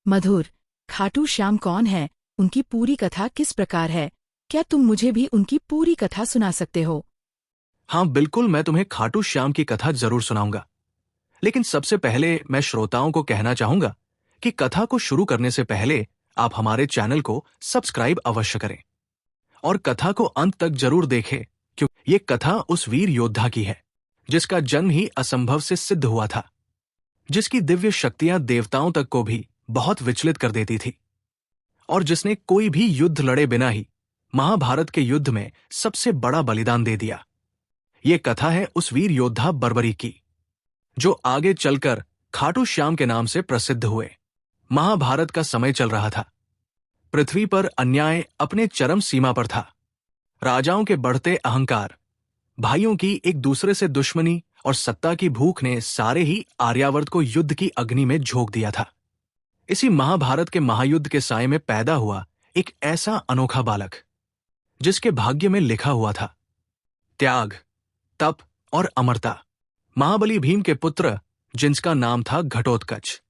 मधुर, खाटू श्याम कौन है, उनकी पूरी कथा किस प्रकार है? क्या तुम मुझे भी उनकी पूरी कथा सुना सकते हो? हाँ बिल्कुल, मैं तुम्हें खाटू श्याम की कथा जरूर सुनाऊंगा। लेकिन सबसे पहले मैं श्रोताओं को कहना चाहूंगा कि कथा को शुरू करने से पहले आप हमारे चैनल को सब्सक्राइब अवश्य करें और कथा को अंत तक जरूर देखें, क्योंकि ये कथा उस वीर योद्धा की है जिसका जन्म ही असंभव से सिद्ध हुआ था, जिसकी दिव्य शक्तियां देवताओं तक को भी बहुत विचलित कर देती थी और जिसने कोई भी युद्ध लड़े बिना ही महाभारत के युद्ध में सबसे बड़ा बलिदान दे दिया। ये कथा है उस वीर योद्धा बर्बरी की, जो आगे चलकर खाटू श्याम के नाम से प्रसिद्ध हुए। महाभारत का समय चल रहा था। पृथ्वी पर अन्याय अपने चरम सीमा पर था। राजाओं के बढ़ते अहंकार, भाइयों की एक दूसरे से दुश्मनी और सत्ता की भूख ने सारे ही आर्यावर्त को युद्ध की अग्नि में झोंक दिया था। इसी महाभारत के महायुद्ध के साए में पैदा हुआ एक ऐसा अनोखा बालक, जिसके भाग्य में लिखा हुआ था त्याग, तप और अमरता। महाबली भीम के पुत्र, जिनका नाम था घटोत्कच,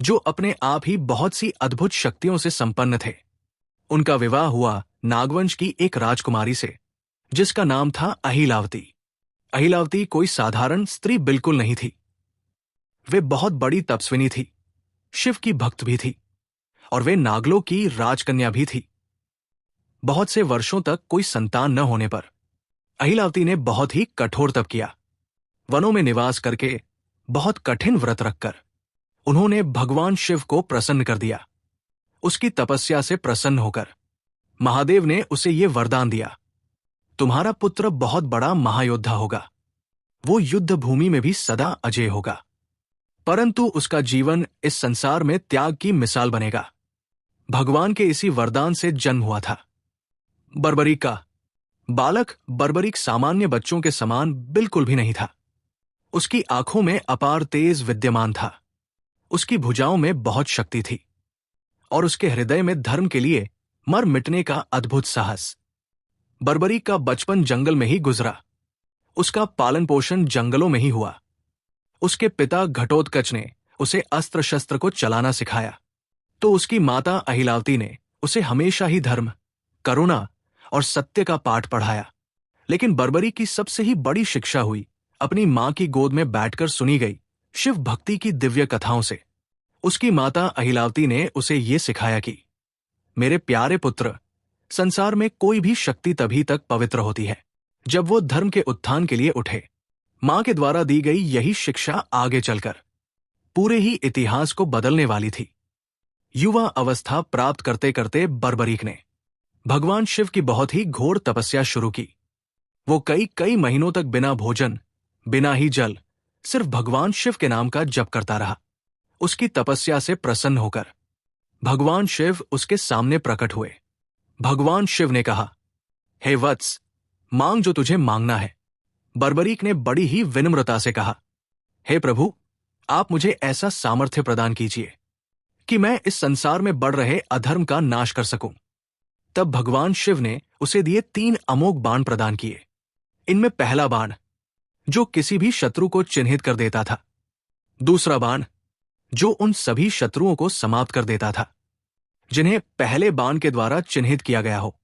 जो अपने आप ही बहुत सी अद्भुत शक्तियों से संपन्न थे। उनका विवाह हुआ नागवंश की एक राजकुमारी से, जिसका नाम था अहिलावती। अहिलावती कोई साधारण स्त्री बिल्कुल नहीं थी। वे बहुत बड़ी तपस्विनी थी, शिव की भक्त भी थी और वे नागलों की राजकन्या भी थी। बहुत से वर्षों तक कोई संतान न होने पर अहिलावती ने बहुत ही कठोर तप किया। वनों में निवास करके बहुत कठिन व्रत रखकर उन्होंने भगवान शिव को प्रसन्न कर दिया। उसकी तपस्या से प्रसन्न होकर महादेव ने उसे ये वरदान दिया, तुम्हारा पुत्र बहुत बड़ा महायोद्धा होगा, वो युद्ध भूमि में भी सदा अजय होगा, परंतु उसका जीवन इस संसार में त्याग की मिसाल बनेगा। भगवान के इसी वरदान से जन्म हुआ था बर्बरीक का। बालक बर्बरीक सामान्य बच्चों के समान बिल्कुल भी नहीं था। उसकी आंखों में अपार तेज विद्यमान था, उसकी भुजाओं में बहुत शक्ति थी और उसके हृदय में धर्म के लिए मर मिटने का अद्भुत साहस। बर्बरीक का बचपन जंगल में ही गुजरा। उसका पालन पोषण जंगलों में ही हुआ। उसके पिता घटोत्कच ने उसे अस्त्र शस्त्र को चलाना सिखाया, तो उसकी माता अहिलावती ने उसे हमेशा ही धर्म, करुणा और सत्य का पाठ पढ़ाया। लेकिन बर्बरीक की सबसे ही बड़ी शिक्षा हुई अपनी मां की गोद में बैठकर सुनी गई शिव भक्ति की दिव्य कथाओं से। उसकी माता अहिलावती ने उसे ये सिखाया कि मेरे प्यारे पुत्र, संसार में कोई भी शक्ति तभी तक पवित्र होती है जब वो धर्म के उत्थान के लिए उठे। मां के द्वारा दी गई यही शिक्षा आगे चलकर पूरे ही इतिहास को बदलने वाली थी। युवा अवस्था प्राप्त करते करते बर्बरीक ने भगवान शिव की बहुत ही घोर तपस्या शुरू की। वो कई कई महीनों तक बिना भोजन, बिना ही जल, सिर्फ भगवान शिव के नाम का जप करता रहा। उसकी तपस्या से प्रसन्न होकर भगवान शिव उसके सामने प्रकट हुए। भगवान शिव ने कहा, हे वत्स, मांग जो तुझे मांगना है। बर्बरीक ने बड़ी ही विनम्रता से कहा, हे प्रभु, आप मुझे ऐसा सामर्थ्य प्रदान कीजिए कि मैं इस संसार में बढ़ रहे अधर्म का नाश कर सकूं। तब भगवान शिव ने उसे दिए 3 अमोघ बाण प्रदान किए। इनमें पहला बाण जो किसी भी शत्रु को चिन्हित कर देता था, दूसरा बाण जो उन सभी शत्रुओं को समाप्त कर देता था जिन्हें पहले बाण के द्वारा चिन्हित किया गया हो,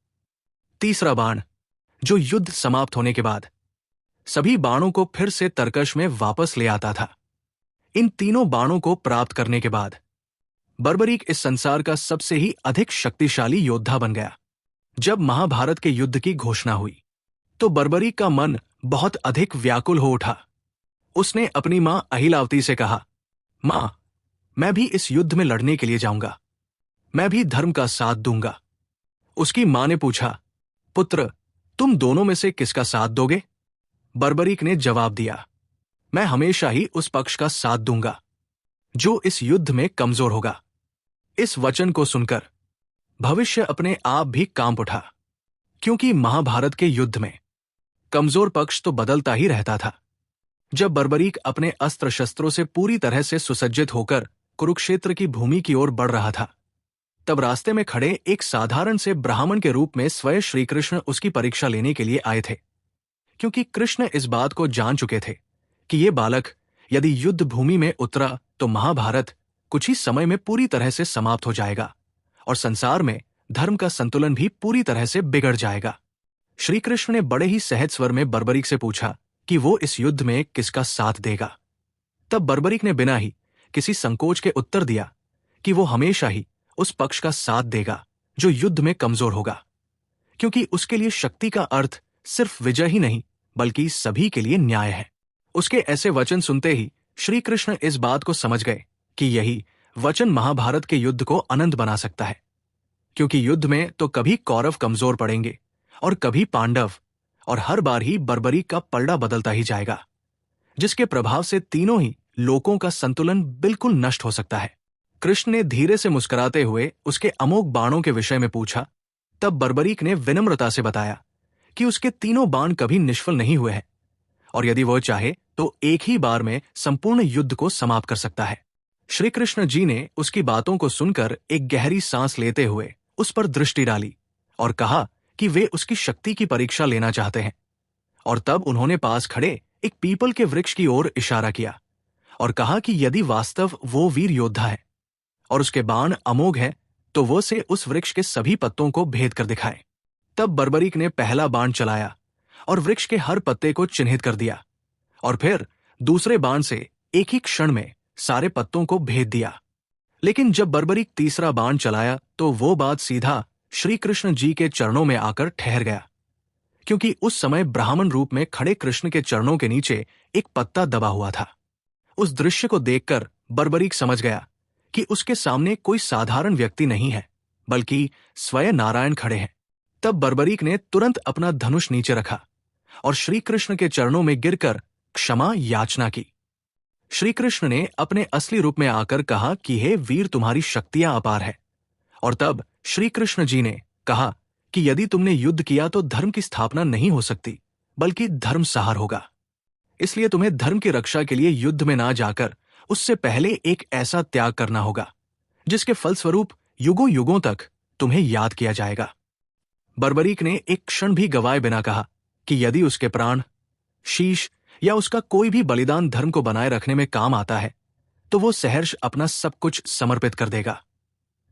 तीसरा बाण जो युद्ध समाप्त होने के बाद सभी बाणों को फिर से तरकश में वापस ले आता था। इन तीनों बाणों को प्राप्त करने के बाद बर्बरीक इस संसार का सबसे ही अधिक शक्तिशाली योद्धा बन गया। जब महाभारत के युद्ध की घोषणा हुई तो बर्बरीक का मन बहुत अधिक व्याकुल हो उठा। उसने अपनी मां अहिलावती से कहा, मां, मैं भी इस युद्ध में लड़ने के लिए जाऊंगा, मैं भी धर्म का साथ दूंगा। उसकी मां ने पूछा, पुत्र, तुम दोनों में से किसका साथ दोगे? बर्बरीक ने जवाब दिया, मैं हमेशा ही उस पक्ष का साथ दूंगा जो इस युद्ध में कमजोर होगा। इस वचन को सुनकर भविष्य अपने आप भी कांप उठा, क्योंकि महाभारत के युद्ध में कमजोर पक्ष तो बदलता ही रहता था। जब बर्बरीक अपने अस्त्र शस्त्रों से पूरी तरह से सुसज्जित होकर कुरुक्षेत्र की भूमि की ओर बढ़ रहा था, तब रास्ते में खड़े एक साधारण से ब्राह्मण के रूप में स्वयं श्री कृष्ण उसकी परीक्षा लेने के लिए आए थे, क्योंकि कृष्ण इस बात को जान चुके थे कि ये बालक यदि युद्ध भूमि में उतरा तो महाभारत कुछ ही समय में पूरी तरह से समाप्त हो जाएगा और संसार में धर्म का संतुलन भी पूरी तरह से बिगड़ जाएगा। श्री कृष्ण ने बड़े ही सहज स्वर में बर्बरीक से पूछा कि वो इस युद्ध में किसका साथ देगा। तब बर्बरीक ने बिना ही किसी संकोच के उत्तर दिया कि वो हमेशा ही उस पक्ष का साथ देगा जो युद्ध में कमजोर होगा, क्योंकि उसके लिए शक्ति का अर्थ सिर्फ विजय ही नहीं बल्कि सभी के लिए न्याय है। उसके ऐसे वचन सुनते ही श्री कृष्ण इस बात को समझ गए कि यही वचन महाभारत के युद्ध को अनंत बना सकता है, क्योंकि युद्ध में तो कभी कौरव कमजोर पड़ेंगे और कभी पांडव, और हर बार ही बर्बरीक का पलड़ा बदलता ही जाएगा, जिसके प्रभाव से तीनों ही लोकों का संतुलन बिल्कुल नष्ट हो सकता है। कृष्ण ने धीरे से मुस्कुराते हुए उसके अमोघ बाणों के विषय में पूछा। तब बर्बरीक ने विनम्रता से बताया कि उसके तीनों बाण कभी निष्फल नहीं हुए हैं और यदि वह चाहे तो एक ही बार में संपूर्ण युद्ध को समाप्त कर सकता है। श्री कृष्ण जी ने उसकी बातों को सुनकर एक गहरी सांस लेते हुए उस पर दृष्टि डाली और कहा कि वे उसकी शक्ति की परीक्षा लेना चाहते हैं। और तब उन्होंने पास खड़े एक पीपल के वृक्ष की ओर इशारा किया और कहा कि यदि वास्तव वो वीर योद्धा है और उसके बाण अमोघ है तो वो से उस वृक्ष के सभी पत्तों को भेद कर दिखाए। तब बर्बरीक ने पहला बाण चलाया और वृक्ष के हर पत्ते को चिन्हित कर दिया और फिर दूसरे बाण से एक ही क्षण में सारे पत्तों को भेद दिया। लेकिन जब बर्बरीक तीसरा बाण चलाया तो वो बात सीधा श्री कृष्ण जी के चरणों में आकर ठहर गया, क्योंकि उस समय ब्राह्मण रूप में खड़े कृष्ण के चरणों के नीचे एक पत्ता दबा हुआ था। उस दृश्य को देखकर बर्बरीक समझ गया कि उसके सामने कोई साधारण व्यक्ति नहीं है बल्कि स्वयं नारायण खड़े हैं। तब बर्बरीक ने तुरंत अपना धनुष नीचे रखा और श्री कृष्ण के चरणों में गिरकर क्षमा याचना की। श्री कृष्ण ने अपने असली रूप में आकर कहा कि हे वीर, तुम्हारी शक्तियां अपार है। और तब श्री कृष्ण जी ने कहा कि यदि तुमने युद्ध किया तो धर्म की स्थापना नहीं हो सकती बल्कि धर्म सहार होगा। इसलिए तुम्हें धर्म की रक्षा के लिए युद्ध में ना जाकर उससे पहले एक ऐसा त्याग करना होगा जिसके फलस्वरूप युगों युगों तक तुम्हें याद किया जाएगा। बर्बरीक ने एक क्षण भी गवाए बिना कहा कि यदि उसके प्राण, शीश या उसका कोई भी बलिदान धर्म को बनाए रखने में काम आता है तो वो सहर्ष अपना सब कुछ समर्पित कर देगा।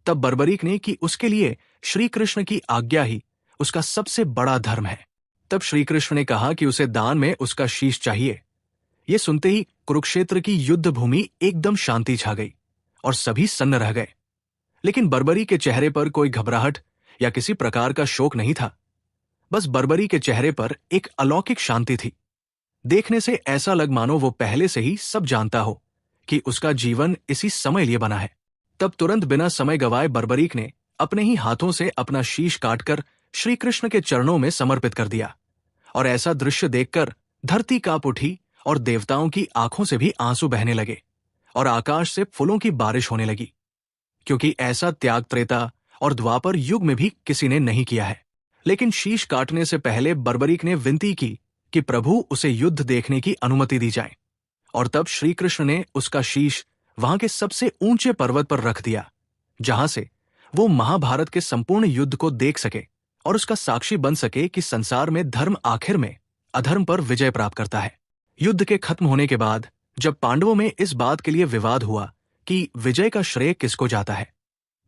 तब बर्बरीक ने कि उसके लिए श्री कृष्ण की आज्ञा ही उसका सबसे बड़ा धर्म है। तब श्री कृष्ण ने कहा कि उसे दान में उसका शीश चाहिए। ये सुनते ही कुरुक्षेत्र की युद्ध भूमि एकदम शांति छा गई और सभी सन्न रह गए। लेकिन बर्बरी के चेहरे पर कोई घबराहट या किसी प्रकार का शोक नहीं था। बस बर्बरी के चेहरे पर एक अलौकिक शांति थी। देखने से ऐसा लग मानो वो पहले से ही सब जानता हो कि उसका जीवन इसी समय लिए बना है। तब तुरंत बिना समय गवाए बर्बरीक ने अपने ही हाथों से अपना शीश काटकर श्री कृष्ण के चरणों में समर्पित कर दिया। और ऐसा दृश्य देखकर धरती कांप उठी और देवताओं की आंखों से भी आंसू बहने लगे और आकाश से फूलों की बारिश होने लगी, क्योंकि ऐसा त्याग त्रेता और द्वापर युग में भी किसी ने नहीं किया है। लेकिन शीश काटने से पहले बर्बरीक ने विनती की कि प्रभु उसे युद्ध देखने की अनुमति दी जाए। और तब श्री कृष्ण ने उसका शीश वहां के सबसे ऊंचे पर्वत पर रख दिया, जहां से वो महाभारत के संपूर्ण युद्ध को देख सके और उसका साक्षी बन सके कि संसार में धर्म आखिर में अधर्म पर विजय प्राप्त करता है। युद्ध के खत्म होने के बाद जब पांडवों में इस बात के लिए विवाद हुआ कि विजय का श्रेय किसको जाता है,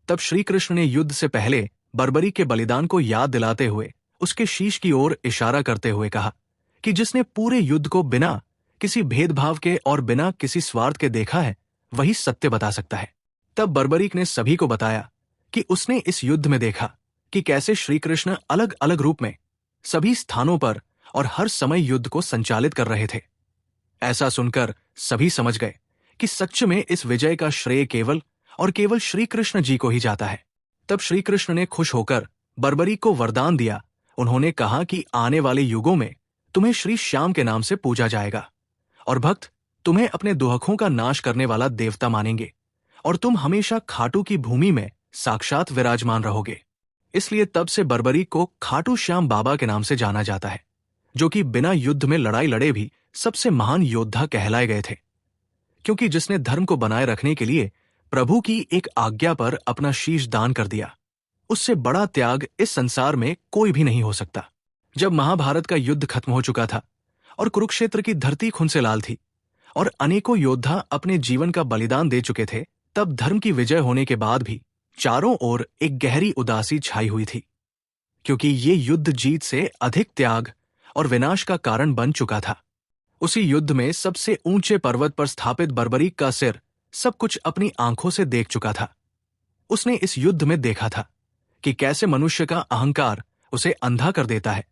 तब श्री कृष्ण ने युद्ध से पहले बर्बरी के बलिदान को याद दिलाते हुए उसके शीश की ओर इशारा करते हुए कहा कि जिसने पूरे युद्ध को बिना किसी भेदभाव के और बिना किसी स्वार्थ के देखा है वही सत्य बता सकता है। तब बर्बरीक ने सभी को बताया कि उसने इस युद्ध में देखा कि कैसे श्री कृष्ण अलग अलग रूप में सभी स्थानों पर और हर समय युद्ध को संचालित कर रहे थे। ऐसा सुनकर सभी समझ गए कि सच में इस विजय का श्रेय केवल और केवल श्री कृष्ण जी को ही जाता है। तब श्री कृष्ण ने खुश होकर बर्बरीक को वरदान दिया। उन्होंने कहा कि आने वाले युगों में तुम्हें श्री श्याम के नाम से पूजा जाएगा और भक्त तुम्हें अपने दुहखों का नाश करने वाला देवता मानेंगे और तुम हमेशा खाटू की भूमि में साक्षात विराजमान रहोगे। इसलिए तब से बर्बरीक को खाटू श्याम बाबा के नाम से जाना जाता है, जो कि बिना युद्ध में लड़ाई लड़े भी सबसे महान योद्धा कहलाए गए थे, क्योंकि जिसने धर्म को बनाए रखने के लिए प्रभु की एक आज्ञा पर अपना शीश दान कर दिया, उससे बड़ा त्याग इस संसार में कोई भी नहीं हो सकता। जब महाभारत का युद्ध खत्म हो चुका था और कुरुक्षेत्र की धरती खून से लाल थी और अनेकों योद्धा अपने जीवन का बलिदान दे चुके थे, तब धर्म की विजय होने के बाद भी चारों ओर एक गहरी उदासी छाई हुई थी, क्योंकि ये युद्ध जीत से अधिक त्याग और विनाश का कारण बन चुका था। उसी युद्ध में सबसे ऊंचे पर्वत पर स्थापित बर्बरीक का सिर सब कुछ अपनी आंखों से देख चुका था। उसने इस युद्ध में देखा था कि कैसे मनुष्य का अहंकार उसे अंधा कर देता है,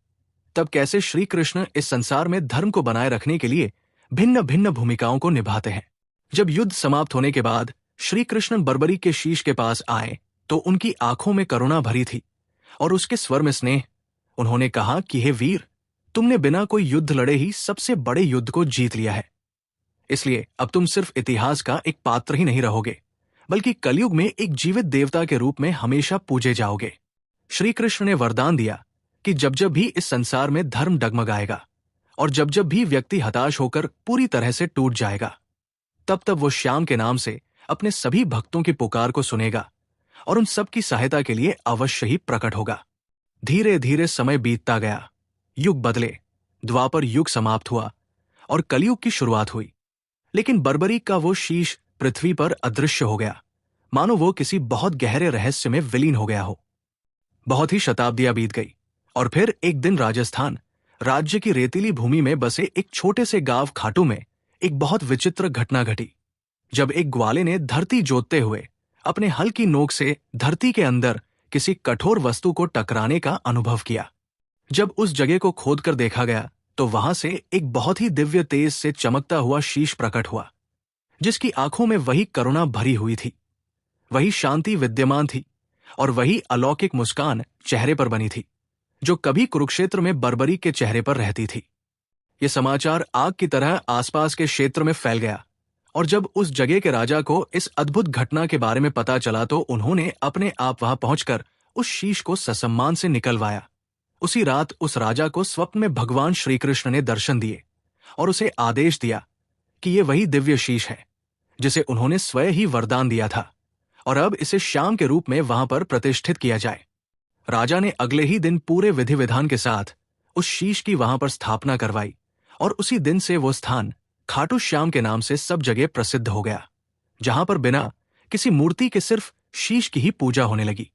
तब कैसे श्री कृष्ण इस संसार में धर्म को बनाए रखने के लिए भिन्न भिन्न भूमिकाओं को निभाते हैं। जब युद्ध समाप्त होने के बाद श्री कृष्ण बर्बरीक के शीश के पास आए तो उनकी आंखों में करुणा भरी थी और उसके स्वर में स्नेह। उन्होंने कहा कि हे वीर, तुमने बिना कोई युद्ध लड़े ही सबसे बड़े युद्ध को जीत लिया है, इसलिए अब तुम सिर्फ इतिहास का एक पात्र ही नहीं रहोगे, बल्कि कलयुग में एक जीवित देवता के रूप में हमेशा पूजे जाओगे। श्री कृष्ण ने वरदान दिया कि जब जब भी इस संसार में धर्म डगमगाएगा और जब जब भी व्यक्ति हताश होकर पूरी तरह से टूट जाएगा, तब तब वो श्याम के नाम से अपने सभी भक्तों की पुकार को सुनेगा और उन सब की सहायता के लिए अवश्य ही प्रकट होगा। धीरे धीरे समय बीतता गया, युग बदले, द्वापर युग समाप्त हुआ और कलयुग की शुरुआत हुई। लेकिन बर्बरीक का वो शीश पृथ्वी पर अदृश्य हो गया, मानो वो किसी बहुत गहरे रहस्य में विलीन हो गया हो। बहुत ही शताब्दियां बीत गई और फिर एक दिन राजस्थान राज्य की रेतीली भूमि में बसे एक छोटे से गांव खाटू में एक बहुत विचित्र घटना घटी। जब एक ग्वाले ने धरती जोतते हुए अपने हल की नोक से धरती के अंदर किसी कठोर वस्तु को टकराने का अनुभव किया। जब उस जगह को खोदकर देखा गया तो वहां से एक बहुत ही दिव्य तेज से चमकता हुआ शीश प्रकट हुआ, जिसकी आंखों में वही करुणा भरी हुई थी, वही शांति विद्यमान थी और वही अलौकिक मुस्कान चेहरे पर बनी थी जो कभी कुरुक्षेत्र में बर्बरीक के चेहरे पर रहती थी। यह समाचार आग की तरह आसपास के क्षेत्र में फैल गया और जब उस जगह के राजा को इस अद्भुत घटना के बारे में पता चला तो उन्होंने अपने आप वहां पहुंचकर उस शीश को ससम्मान से निकलवाया। उसी रात उस राजा को स्वप्न में भगवान श्री कृष्ण ने दर्शन दिए और उसे आदेश दिया कि ये वही दिव्य शीश है जिसे उन्होंने स्वयं ही वरदान दिया था और अब इसे श्याम के रूप में वहां पर प्रतिष्ठित किया जाए। राजा ने अगले ही दिन पूरे विधि विधान के साथ उस शीश की वहां पर स्थापना करवाई और उसी दिन से वो स्थान खाटू श्याम के नाम से सब जगह प्रसिद्ध हो गया, जहां पर बिना किसी मूर्ति के सिर्फ शीश की ही पूजा होने लगी,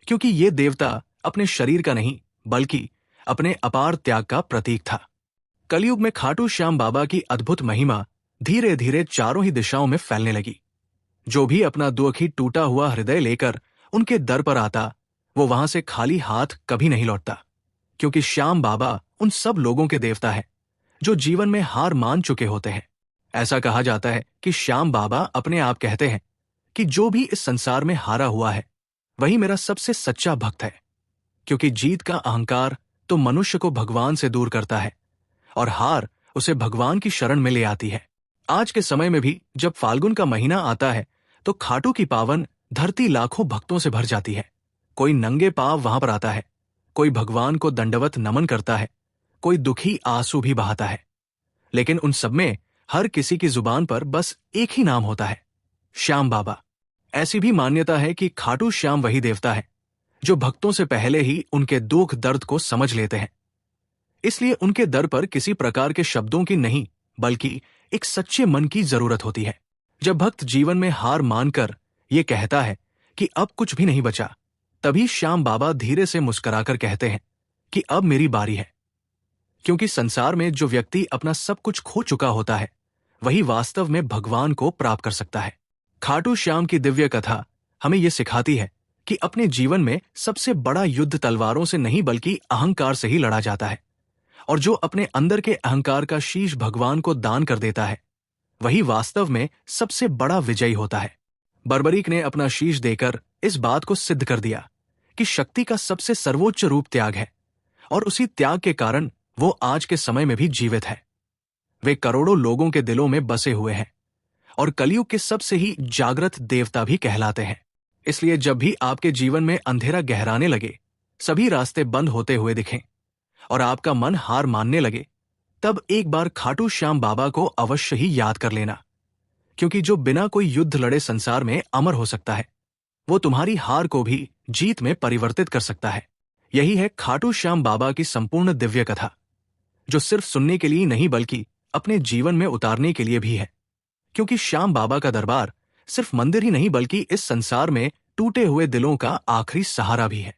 क्योंकि ये देवता अपने शरीर का नहीं बल्कि अपने अपार त्याग का प्रतीक था। कलयुग में खाटू श्याम बाबा की अद्भुत महिमा धीरे धीरे चारों ही दिशाओं में फैलने लगी। जो भी अपना दुखी टूटा हुआ हृदय लेकर उनके दर पर आता, वो वहां से खाली हाथ कभी नहीं लौटता, क्योंकि श्याम बाबा उन सब लोगों के देवता है जो जीवन में हार मान चुके होते हैं। ऐसा कहा जाता है कि श्याम बाबा अपने आप कहते हैं कि जो भी इस संसार में हारा हुआ है वही मेरा सबसे सच्चा भक्त है, क्योंकि जीत का अहंकार तो मनुष्य को भगवान से दूर करता है और हार उसे भगवान की शरण में ले आती है। आज के समय में भी जब फाल्गुन का महीना आता है तो खाटू की पावन धरती लाखों भक्तों से भर जाती है। कोई नंगे पांव वहां पर आता है, कोई भगवान को दंडवत नमन करता है, कोई दुखी आंसू भी बहाता है, लेकिन उन सब में हर किसी की जुबान पर बस एक ही नाम होता है, श्याम बाबा। ऐसी भी मान्यता है कि खाटू श्याम वही देवता है जो भक्तों से पहले ही उनके दुख दर्द को समझ लेते हैं, इसलिए उनके दर पर किसी प्रकार के शब्दों की नहीं बल्कि एक सच्चे मन की जरूरत होती है। जब भक्त जीवन में हार मानकर ये कहता है कि अब कुछ भी नहीं बचा, तभी श्याम बाबा धीरे से मुस्कुराकर कहते हैं कि अब मेरी बारी है, क्योंकि संसार में जो व्यक्ति अपना सब कुछ खो चुका होता है वही वास्तव में भगवान को प्राप्त कर सकता है। खाटू श्याम की दिव्य कथा हमें यह सिखाती है कि अपने जीवन में सबसे बड़ा युद्ध तलवारों से नहीं बल्कि अहंकार से ही लड़ा जाता है, और जो अपने अंदर के अहंकार का शीश भगवान को दान कर देता है वही वास्तव में सबसे बड़ा विजयी होता है। बर्बरीक ने अपना शीश देकर इस बात को सिद्ध कर दिया कि शक्ति का सबसे सर्वोच्च रूप त्याग है, और उसी त्याग के कारण वो आज के समय में भी जीवित है। वे करोड़ों लोगों के दिलों में बसे हुए हैं और कलयुग के सबसे ही जागृत देवता भी कहलाते हैं। इसलिए जब भी आपके जीवन में अंधेरा गहराने लगे, सभी रास्ते बंद होते हुए दिखें और आपका मन हार मानने लगे, तब एक बार खाटू श्याम बाबा को अवश्य ही याद कर लेना, क्योंकि जो बिना कोई युद्ध लड़े संसार में अमर हो सकता है वो तुम्हारी हार को भी जीत में परिवर्तित कर सकता है। यही है खाटू श्याम बाबा की संपूर्ण दिव्य कथा, जो सिर्फ सुनने के लिए नहीं बल्कि अपने जीवन में उतारने के लिए भी है, क्योंकि श्याम बाबा का दरबार सिर्फ मंदिर ही नहीं बल्कि इस संसार में टूटे हुए दिलों का आखिरी सहारा भी है।